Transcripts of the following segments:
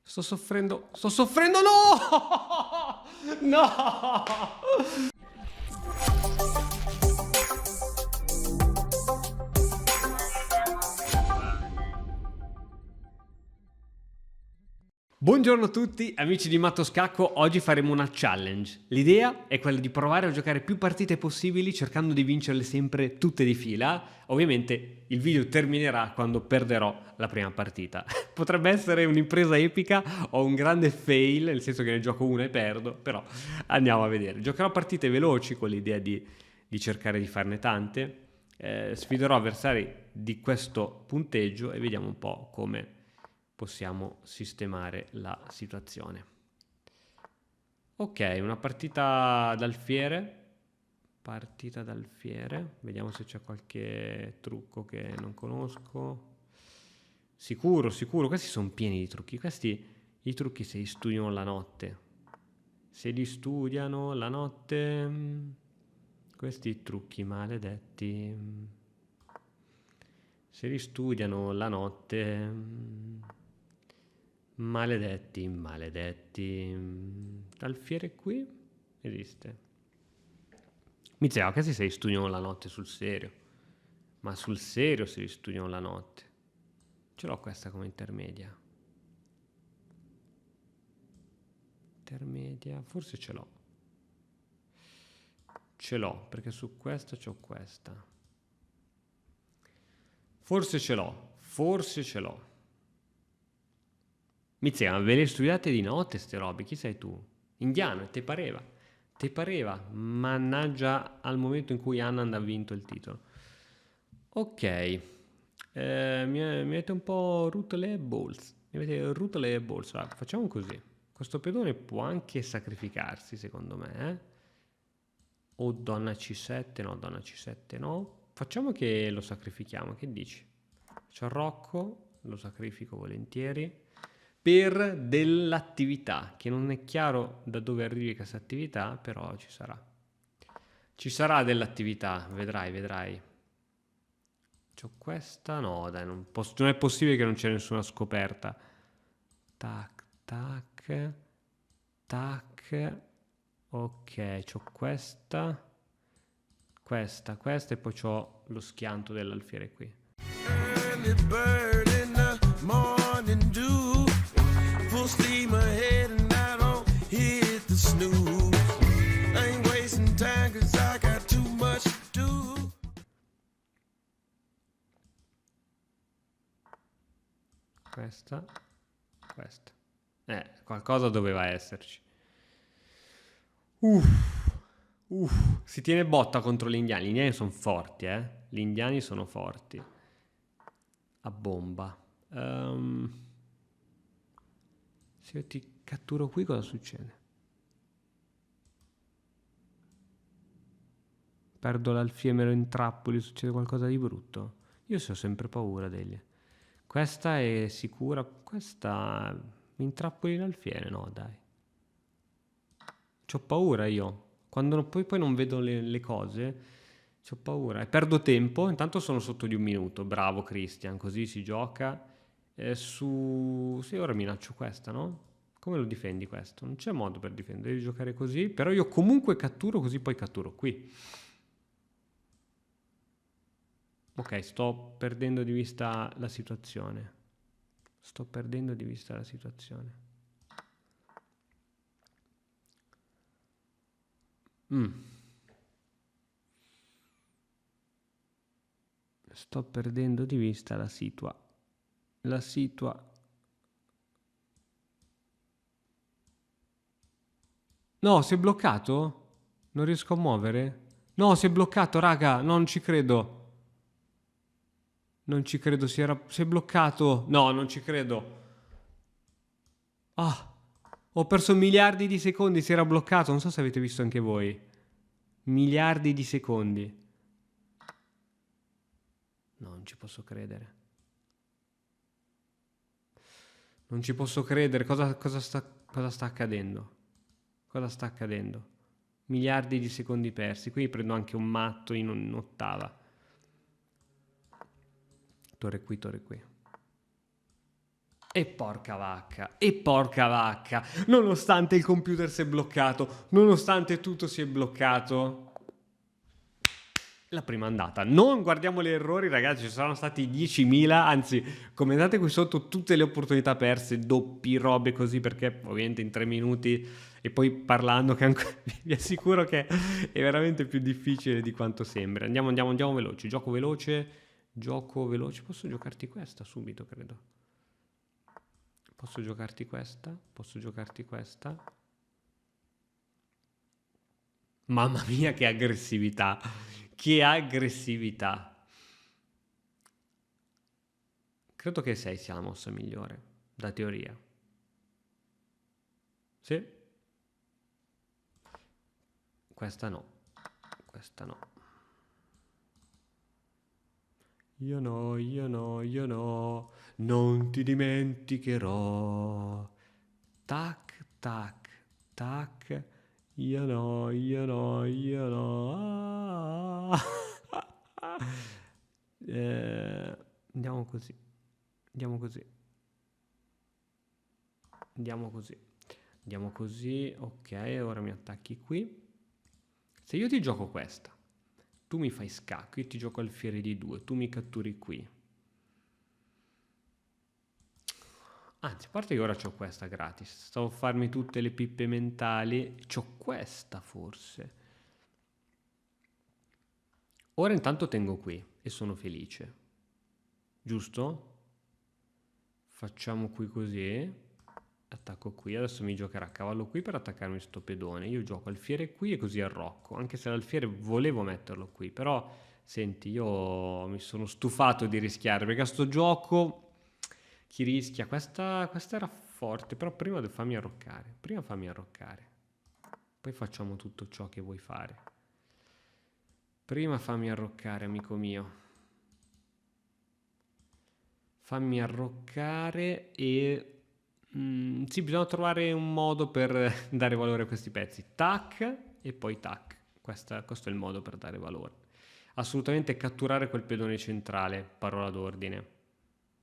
Sto soffrendo, no! No! Buongiorno a tutti amici di Matto Scacco, oggi faremo una challenge. L'idea è quella di provare a giocare più partite possibili cercando di vincerle sempre tutte di fila. Ovviamente il video terminerà quando perderò la prima partita. Potrebbe essere un'impresa epica o un grande fail, nel senso che ne gioco una e perdo, però andiamo a vedere. Giocherò partite veloci con l'idea di cercare di farne tante. Sfiderò avversari di questo punteggio e vediamo un po' come possiamo sistemare la situazione. Ok, una partita d'alfiere. Vediamo se c'è qualche trucco che non conosco. Sicuro, questi sono pieni di trucchi. I trucchi se li studiano la notte. Questi trucchi maledetti. Se li studiano la notte. Maledetti. Alfiere qui esiste. Mi diceva che si studiano la notte sul serio. Ma sul serio si studiano la notte. Ce l'ho questa come intermedia. Forse ce l'ho. Ce l'ho, perché su questa c'ho questa. Forse ce l'ho. Mizia, ve le studiate di notte ste robe, chi sei tu? Indiano, te pareva, mannaggia al momento in cui Anand ha vinto il titolo. Ok, mi avete un po' rotto le balls, Allora, facciamo così, questo pedone può anche sacrificarsi secondo me, O donna C7, no, donna C7 no, facciamo che lo sacrifichiamo, che dici? C'è Rocco, lo sacrifico volentieri. Per dell'attività, che non è chiaro da dove arrivi questa attività, però ci sarà dell'attività, vedrai. C'ho questa, no dai, non è possibile che non c'è nessuna scoperta. Tac, ok, c'ho questa e poi c'ho lo schianto dell'alfiere qui. Questa. Qualcosa doveva esserci. Si tiene botta contro gli indiani. Gli indiani sono forti, Gli indiani sono forti. A bomba. Se io ti catturo qui, cosa succede? Perdo l'alfiere, me lo intrappoli, succede qualcosa di brutto? Io ho sempre paura degli. Questa è sicura. Questa mi intrappoli l'alfiere? No, dai. C'ho paura io. Quando poi non vedo le cose, c'ho paura. E perdo tempo. Intanto sono sotto di 1 minuto. Bravo Christian, così si gioca. Sì, ora minaccio questa, no? Come lo difendi questo? Non c'è modo per difendere, devi giocare così. Però io comunque catturo, così poi catturo qui. Ok, sto perdendo di vista la situazione. Sto perdendo di vista la situa. No, si è bloccato? Non riesco a muovere? No, si è bloccato, raga, non ci credo. Non ci credo, si è bloccato. No, non ci credo. Ho perso miliardi di secondi, si era bloccato. Non so se avete visto anche voi. Miliardi di secondi. No, non ci posso credere. Non ci posso credere. Cosa sta accadendo? Cosa sta accadendo? Miliardi di secondi persi. Qui prendo anche un matto in un'ottava. Torre qui. e porca vacca, nonostante il computer si è bloccato, nonostante tutto si è bloccato. La prima andata. Non guardiamo gli errori, ragazzi, ci saranno stati 10.000, anzi, commentate qui sotto tutte le opportunità perse, doppi, robe così, perché ovviamente in 3 minuti e poi parlando che vi assicuro che è veramente più difficile di quanto sembra. Andiamo veloci, gioco veloce, posso giocarti questa subito, credo. Posso giocarti questa. Mamma mia, che aggressività! Che aggressività! Credo che 6 sia la mossa migliore, da teoria. Sì. Questa no. Io no, non ti dimenticherò. Tac, tac, tac. Io no. Eh, andiamo così. Ok, ora mi attacchi qui. Se io ti gioco questa, tu mi fai scacco, io ti gioco alfiere di 2, tu mi catturi qui. Anzi, a parte che ora c'ho questa gratis, stavo a farmi tutte le pippe mentali, c'ho questa forse. Ora intanto tengo qui e sono felice, giusto? Facciamo qui così, attacco qui, adesso mi giocherà cavallo qui per attaccarmi sto pedone, io gioco alfiere qui e così arrocco, anche se l'alfiere volevo metterlo qui, però senti, io mi sono stufato di rischiare, perché a sto gioco chi rischia, questa era forte, però prima fammi arroccare, poi facciamo tutto ciò che vuoi fare. Prima fammi arroccare, amico mio. Fammi arroccare e... sì, bisogna trovare un modo per dare valore a questi pezzi. Tac e poi tac. Questo è il modo per dare valore. Assolutamente catturare quel pedone centrale, parola d'ordine.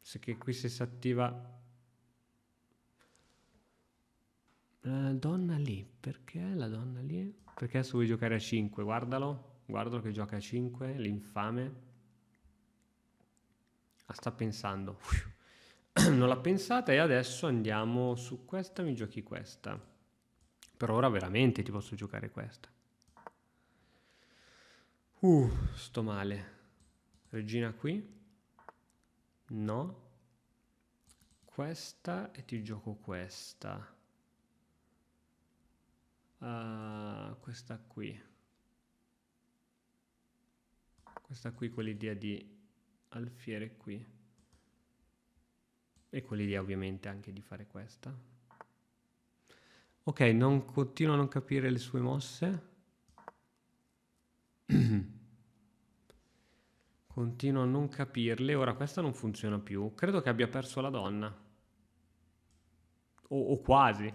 Se che qui se si attiva... La donna lì, perché la donna lì? Perché adesso vuoi giocare a 5, guardalo che gioca a 5, l'infame. Sta pensando. Non l'ha pensata e adesso andiamo su questa, mi giochi questa. Per ora veramente ti posso giocare questa. Sto male. Regina qui? No. Questa e ti gioco questa. Questa qui. Questa qui con l'idea di alfiere qui. E con l'idea ovviamente anche di fare questa. Ok, continuo a non capire le sue mosse. Continuo a non capirle. Ora questa non funziona più. Credo che abbia perso la donna. O quasi.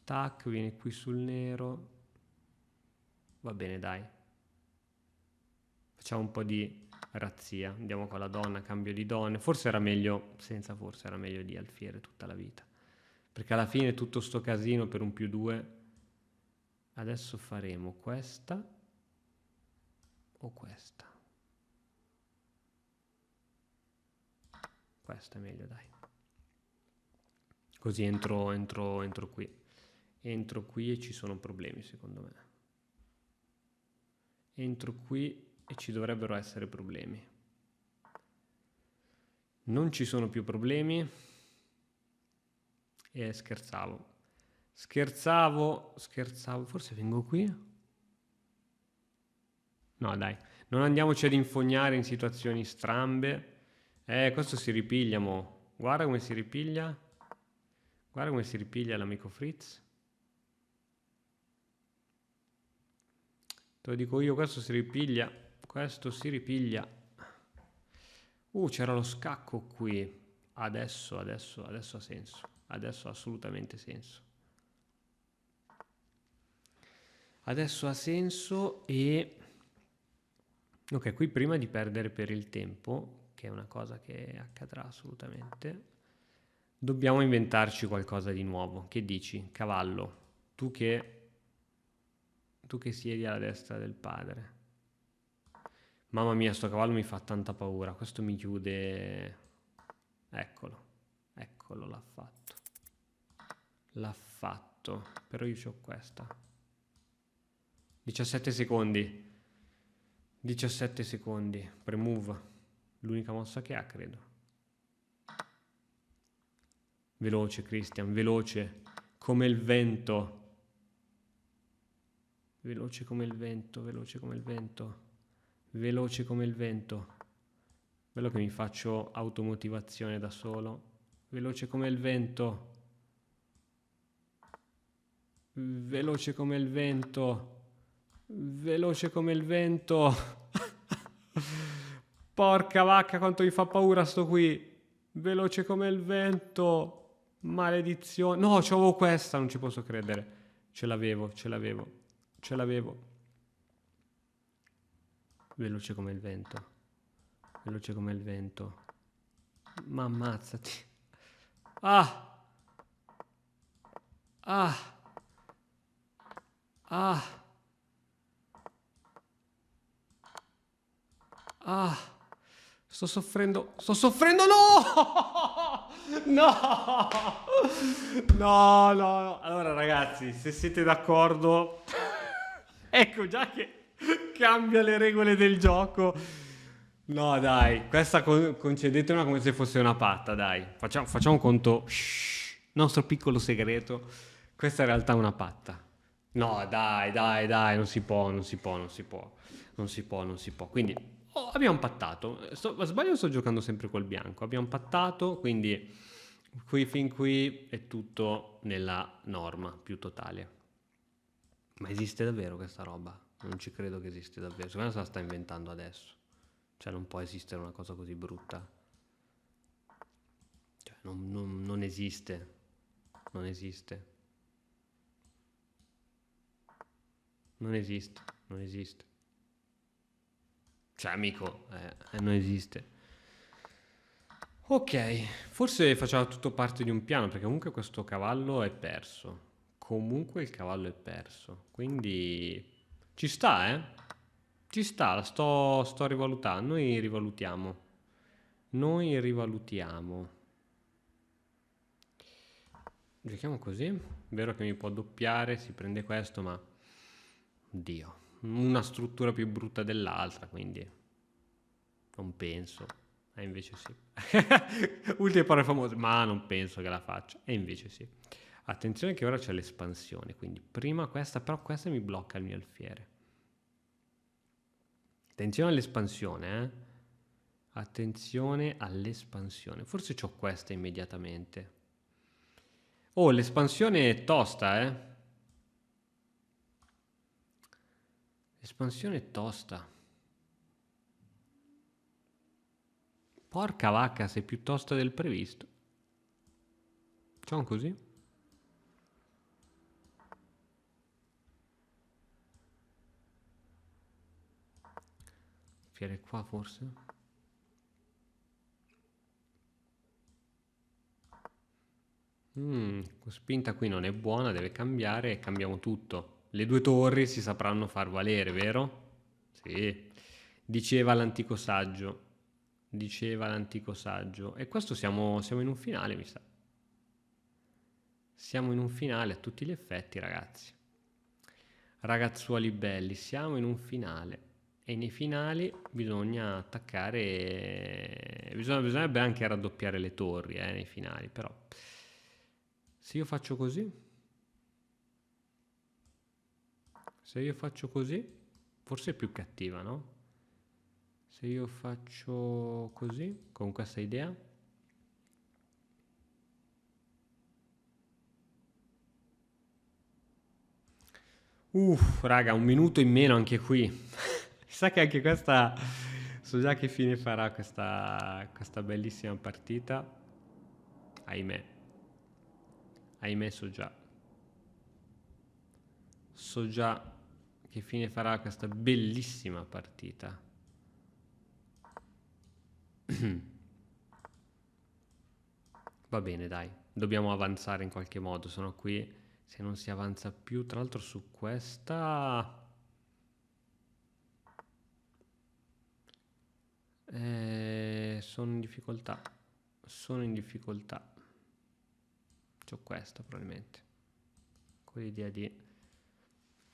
Tac, vieni qui sul nero. Va bene, dai. Facciamo un po' di razzia. Andiamo con la donna, cambio di donne. Forse era meglio, senza forse, era meglio di alfiere tutta la vita. Perché alla fine tutto sto casino per un +2. Adesso faremo questa o questa. Questa è meglio, dai. Così entro qui. Entro qui e ci sono problemi, secondo me. Entro qui e ci dovrebbero essere problemi. Non ci sono più problemi. E scherzavo. Forse vengo qui? No, dai. Non andiamoci ad infognare in situazioni strambe. Questo si ripiglia, mo. Guarda come si ripiglia. Guarda come si ripiglia l'amico Fritz. Te lo dico io, questo si ripiglia. C'era lo scacco qui. Adesso ha senso. Adesso ha assolutamente senso. Adesso ha senso e... Ok, qui prima di perdere per il tempo, che è una cosa che accadrà assolutamente, Dobbiamo inventarci qualcosa di nuovo. Che dici, cavallo? Tu che, tu che siedi alla destra del padre. Mamma mia, sto cavallo mi fa tanta paura. Questo mi chiude. Eccolo. Eccolo, l'ha fatto. L'ha fatto. Però io c'ho questa. 17 secondi. 17 secondi. Premove. L'unica mossa che ha, credo. Veloce, Christian, veloce. Come il vento. Veloce come il vento, veloce come il vento. Veloce come il vento. Bello che mi faccio automotivazione da solo. Veloce come il vento. Veloce come il vento. Veloce come il vento. Porca vacca, quanto mi fa paura sto qui. Veloce come il vento. Maledizione. No, c'avevo questa, non ci posso credere. Ce l'avevo, ce l'avevo. Ce l'avevo. Veloce come il vento. Veloce come il vento. Ma ammazzati. Ah! Ah! Ah! Ah! Sto soffrendo. Sto soffrendo. No! No! No, no, no. Allora, ragazzi, se siete d'accordo, ecco già che cambia le regole del gioco. No, dai, questa concedetela come se fosse una patta, dai. Facciamo un conto. Shh, nostro piccolo segreto. Questa in realtà è una patta. No, dai, dai, dai, non si può, non si può, non si può. Non si può, non si può. Quindi abbiamo pattato. Sbaglio, sto giocando sempre col bianco. Abbiamo pattato, quindi qui fin qui è tutto nella norma più totale. Ma esiste davvero questa roba? Non ci credo che esiste davvero. Secondo me se la sta inventando adesso. Cioè non può esistere una cosa così brutta. Cioè non esiste. Non esiste. Non esiste. Non esiste. Cioè amico, non esiste. Ok, forse faceva tutto parte di un piano, perché comunque questo cavallo è perso. Comunque il cavallo è perso. Quindi ci sta, eh? Ci sta, sto rivalutando. Noi rivalutiamo. Noi rivalutiamo. Giochiamo così. Vero che mi può doppiare, si prende questo, ma... Dio. Una struttura più brutta dell'altra, quindi... Non penso. E invece sì. Ultime parole famose, ma non penso che la faccia. E invece sì. Attenzione che ora c'è l'espansione, quindi prima questa, però questa mi blocca il mio alfiere. Attenzione all'espansione, eh. Attenzione all'espansione. Forse c'ho questa immediatamente. Oh, l'espansione è tosta, eh. L'espansione è tosta. Porca vacca, sei più tosta del previsto. Facciamo così. Fiere qua forse? Spinta qui non è buona, deve cambiare e cambiamo tutto. Le due torri si sapranno far valere, vero? Sì. Diceva l'antico saggio. Diceva l'antico saggio. E questo siamo in un finale, mi sa. Siamo in un finale a tutti gli effetti, ragazzi. Ragazzuoli belli, siamo in un finale. E nei finali bisogna attaccare. Bisognerebbe anche raddoppiare le torri, nei finali, però. Se io faccio così, forse è più cattiva, no? Se io faccio così, con questa idea, raga, un minuto in meno anche qui. Sa che anche questa, so già che fine farà questa bellissima partita. Ahimè, ahimè so già. So già che fine farà questa bellissima partita. Va bene, dai, dobbiamo avanzare in qualche modo, sono qui, se non si avanza più, tra l'altro su questa... sono in difficoltà, sono in difficoltà. C'ho questa probabilmente, con l'idea di...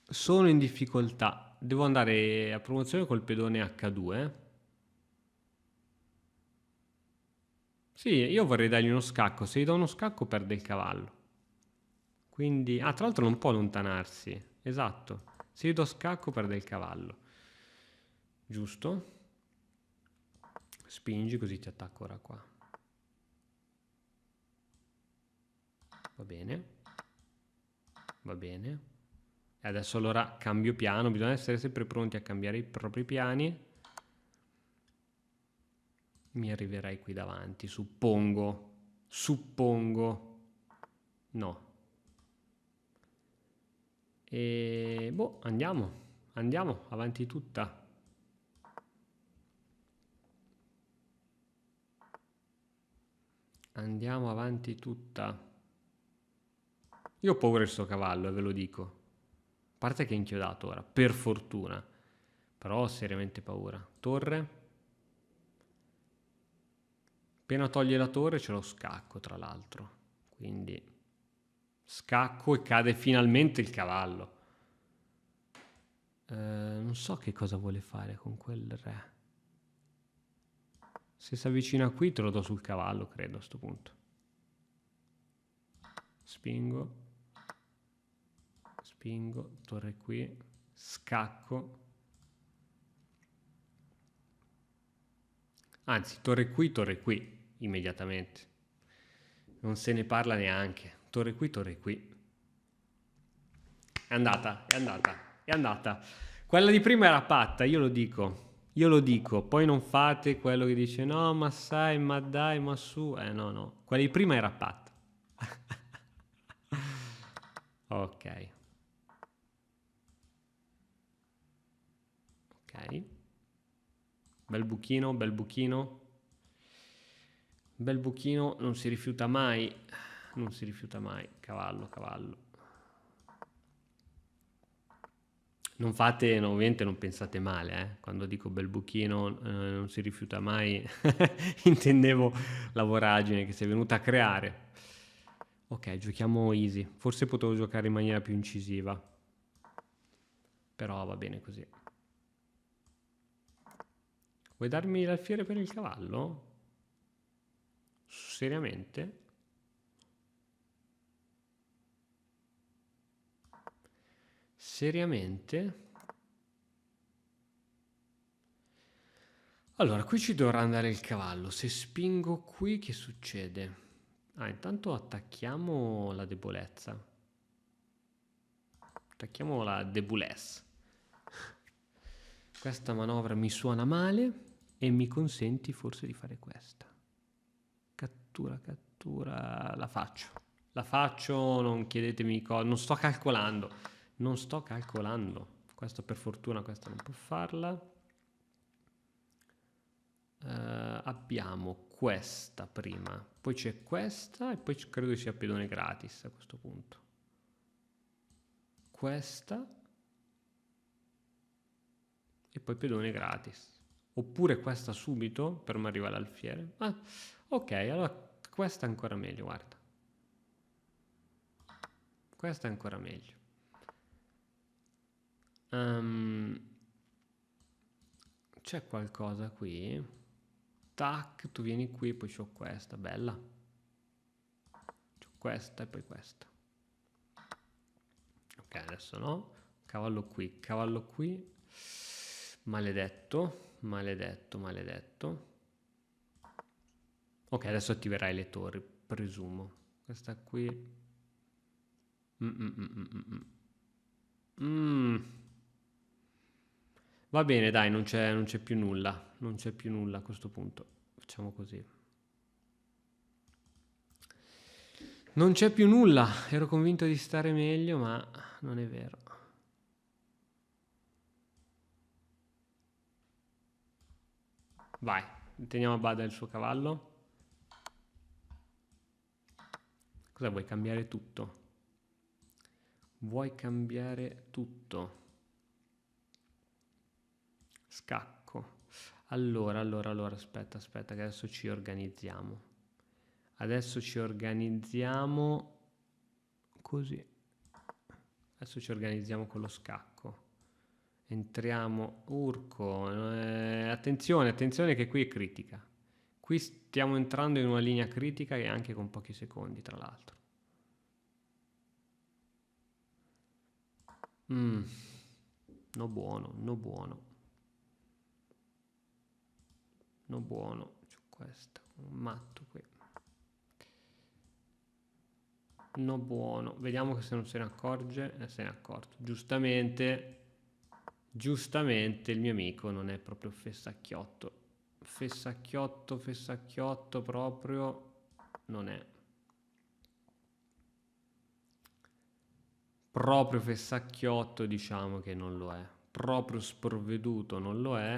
Sono in difficoltà, devo andare a promozione col pedone H2. Sì, io vorrei dargli uno scacco, se gli do uno scacco perde il cavallo. Quindi... Ah, tra l'altro non può allontanarsi, esatto. Se gli do scacco perde il cavallo. Giusto? Spingi così ti attacco ora qua. Va bene. Va bene. E adesso allora cambio piano, bisogna essere sempre pronti a cambiare i propri piani. Mi arriverai qui davanti, suppongo. Suppongo. No. E boh, andiamo. Andiamo, avanti tutta. Andiamo avanti tutta. Io ho paura di sto cavallo, ve lo dico. A parte che è inchiodato ora, per fortuna. Però ho seriamente paura. Torre. Appena toglie la torre ce lo scacco, tra l'altro. Quindi scacco e cade finalmente il cavallo. Non so che cosa vuole fare con quel re. Se si avvicina qui te lo do sul cavallo, credo, a sto punto. Spingo. Spingo, torre qui. Scacco. Anzi, torre qui, immediatamente. Non se ne parla neanche. Torre qui. È andata, è andata, è andata. Quella di prima era patta, io lo dico, poi non fate quello che dice no, ma sai, ma dai, ma su. No. Quella di prima era patta. Ok. Ok. Bel buchino, bel buchino. Bel buchino, non si rifiuta mai. Non si rifiuta mai. Cavallo, cavallo. Non fate, no, ovviamente non pensate male, quando dico bel buchino non si rifiuta mai, intendevo la voragine che si è venuta a creare. Ok, giochiamo easy, forse potevo giocare in maniera più incisiva, però va bene così. Vuoi darmi l'alfiere per il cavallo? Seriamente? Seriamente? Allora, qui ci dovrà andare il cavallo. Se spingo qui, che succede? Ah, intanto attacchiamo la debolezza. Attacchiamo la debolezza. Questa manovra mi suona male e mi consenti forse di fare questa. Cattura, cattura. La faccio. La faccio, non chiedetemi cosa. Non sto calcolando. Non sto calcolando. Questo per fortuna, questa non può farla. Abbiamo questa prima, poi c'è questa e poi credo sia pedone gratis a questo punto. Questa e poi pedone gratis. Oppure questa subito per mi arriva l'alfiere. Ah, ok, allora questa è ancora meglio, guarda. Questa è ancora meglio. C'è qualcosa qui? Tac, tu vieni qui, poi c'ho questa, bella. C'ho questa e poi questa. Ok, adesso no. Cavallo qui. Maledetto, maledetto, maledetto. Ok, adesso attiverai le torri, presumo. Questa qui. Va bene, dai, non c'è più nulla. Non c'è più nulla a questo punto. Facciamo così. Non c'è più nulla. Ero convinto di stare meglio, ma non è vero. Vai, teniamo a bada il suo cavallo. Cosa vuoi cambiare tutto? Vuoi cambiare tutto? Scacco. Allora, aspetta, che adesso ci organizziamo. Adesso ci organizziamo così. Adesso ci organizziamo con lo scacco. Entriamo, urco. Attenzione che qui è critica. Qui stiamo entrando in una linea critica e anche con pochi secondi, tra l'altro. No buono. No buono. C'ho questo, un matto qui. No buono. Vediamo che se non se ne accorge. Se ne è accorto. Giustamente il mio amico non è proprio fessacchiotto. Fessacchiotto proprio non è. Proprio fessacchiotto diciamo che non lo è. Proprio sprovveduto non lo è.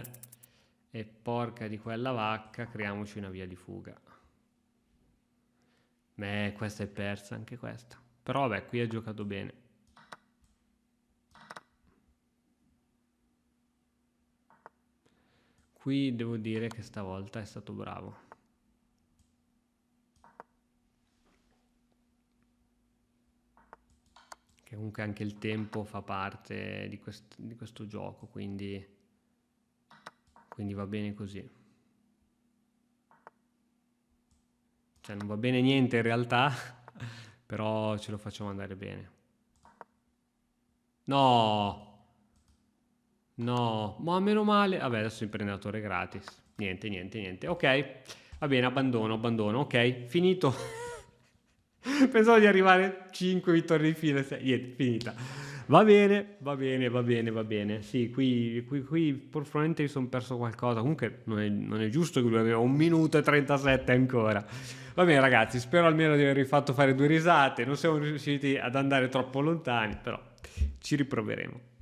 E porca di quella vacca, creiamoci una via di fuga. Questa è persa anche questa. Però vabbè, qui ha giocato bene. Qui devo dire che stavolta è stato bravo. Che comunque anche il tempo fa parte di questo gioco, quindi va bene così. Cioè non va bene niente in realtà, però ce lo facciamo andare bene. No, ma meno male. Vabbè, adesso imprenditore gratis. Niente. Ok, va bene, abbandono. Ok, finito. Pensavo di arrivare 5 vittorie di fila. Niente, finita. Va bene. Sì, qui probabilmente mi sono perso qualcosa. Comunque non è giusto che lui aveva 1 minuto e 37 ancora. Va bene ragazzi, spero almeno di avervi fatto fare 2 risate. Non siamo riusciti ad andare troppo lontani, però ci riproveremo.